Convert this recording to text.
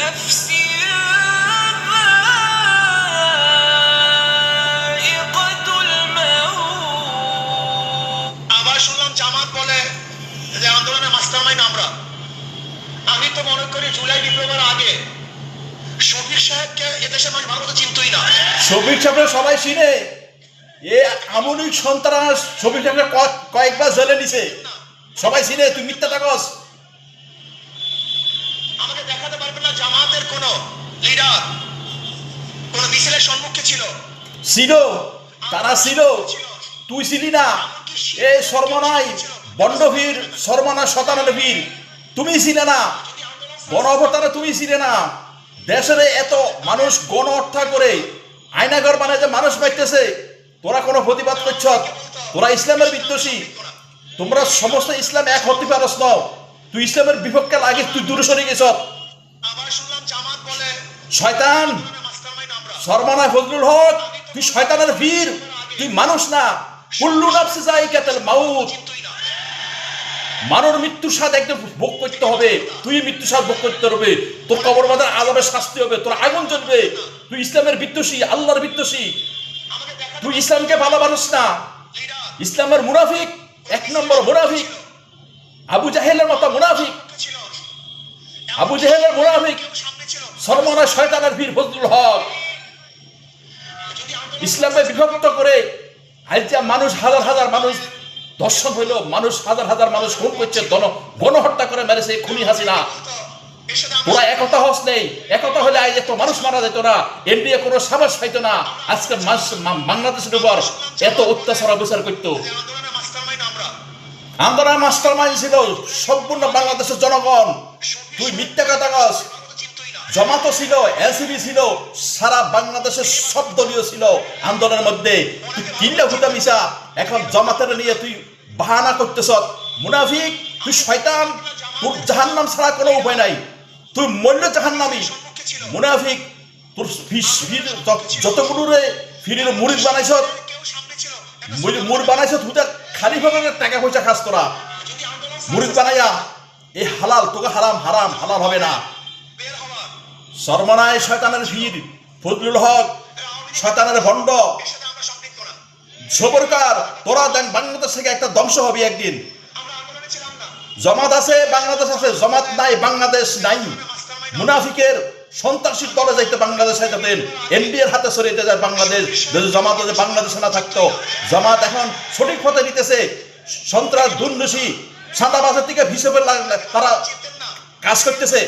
نفسي ذائقة الموت। আবার শুনলাম জামাত বলে যে আন্দোলনের মাস্টারমাইন্ড আমরা। আমি তো মনে করি জুলাই বিপ্লবের আগে শফিক সাহেবকে এদেশের মানুষ ভালো মতো চিনতই না। শফিক সাহেব সবাই চিনে, এ আমলিক সন্ত্রাস। শফিক সাহেব কয়েকবার জেলে নিছে, সবাই চিনে। তুই মিথ্যা থাকস। আমাকে দেখাতে পারবেন না জামাতের কোন লিডার কোন মিছিলের সম্মুখে ছিল? ছিল, তারা ছিল, তুই ছিলি না। এ সর্বনাই বন্ডভীর, সর্বনা শতানের বীর, তুমি ছিলে না। গণ অভ্যুত্থানে তুমি ছিলে না। দেশের এত মানুষ গণ হত্যা করে আয়নাঘর বানায় যে মানুষ পাইতেছে, তোরা কোনো প্রতিবাদ করছ? তোরা ইসলামের বিদ্বেষী। তোমরা সমস্ত ইসলাম এক হতে পারস ন। তুই ইসলামের বিপক্ষে লাগে, তুই দূরে সরে গেছ। আবার শুনলাম জামাত বলে শয়তান মাস্টারমাইন্ড আমরা। সর্বনায় ফজলুল হক, তুই শয়তানের বীর, তুই মানুষ না। কুল্লু নাফসি যায়িকাতুল মাউত। মানব মৃত্যুর স্বাদ একদম ভোগ করতে হবে। তুই মৃত্যুর স্বাদ ভোগ করতে হবে। তোর কবর বাঁধার আযাবের শাস্তি হবে, তোর আগুন জ্বলবে। তুই ইসলামের বিদ্বেষী, আল্লাহর বিদ্বেষী। তুই ইসলামকে ভালোবাসিস না। ইসলামের মুনাফিক, এক নম্বর মুনাফিক। আবু জাহেলের মতো মুনাফিক, আবু জাহেলের মুনাফিক, সর্বনাশ শয়তানের বীর ফজলুল হক। ইসলামকে বিভক্ত করে আজ মানুষ, হাজার হাজার মানুষ দর্শন হইল, মানুষ হাজার হাজার মানুষ খুন করছে, গণহত্যা করে মেরেছে খুনি হাসিনা। তোরা একতা হস নেই। একতা হলে আজ এত মানুষ মারা যেত না, এনডিএ কোনো সাহস পাইতো না। আজকে বাংলাদেশের উপর এত অত্যাচার অবিচার করতো। আন্দোলন মাস্টারমাইন্ড ছিল সম্পূর্ণ বাংলাদেশের জনগণ। তুই মিথ্যা কথা কস। জামাতও ছিল, এনসিপি ছিল, সারা বাংলাদেশের সব দলীয় ছিল আন্দোলনের মধ্যে। তুই তিনটা ভুটা মিশা এখন জামাতের নিয়ে তুই বাহানা করতেছ। মুনাফিক, তুই শয়তান। তোর জাহান্নাম ছাড়া কোনো উপায় নাই। তুই মূল্য জাহান্নামী মুনাফিক। তোর যতগুলো রে ফিরির মুরিদ বানাইছ, মুরিদ বানাইছ, তুই খালি ভাবে টাকা পয়সা খাস। তোরা মুরিদ বানাইয়া এই হালাল, তোকে হারাম, হারাম হালাল হবে না। সর্বনায় শয়তানের ভিড় ফজলুল হক, শয়তানের ভণ্ড সবরকার। তোরা দেখ বাংলাদেশ থেকে একটা ধ্বংস হবে একদিন। জামাত আছে, বাংলাদেশ আছে। জামাত নাই, বাংলাদেশ নাই। মুনাফিকের সন্ত্রাসীর দলে যাইতে বাংলাদেশ চাইতেন, এনডিএর হাতে সরিয়ে যায় বাংলাদেশ। যদি জামাত যদি বাংলাদেশে না থাকতো। জামাত এখন সঠিক পথে নিতেছে। সন্ত্রাস, দুর্নীতি, সাদাবাজের থেকে হিসেবে তারা কাজ করতেছে।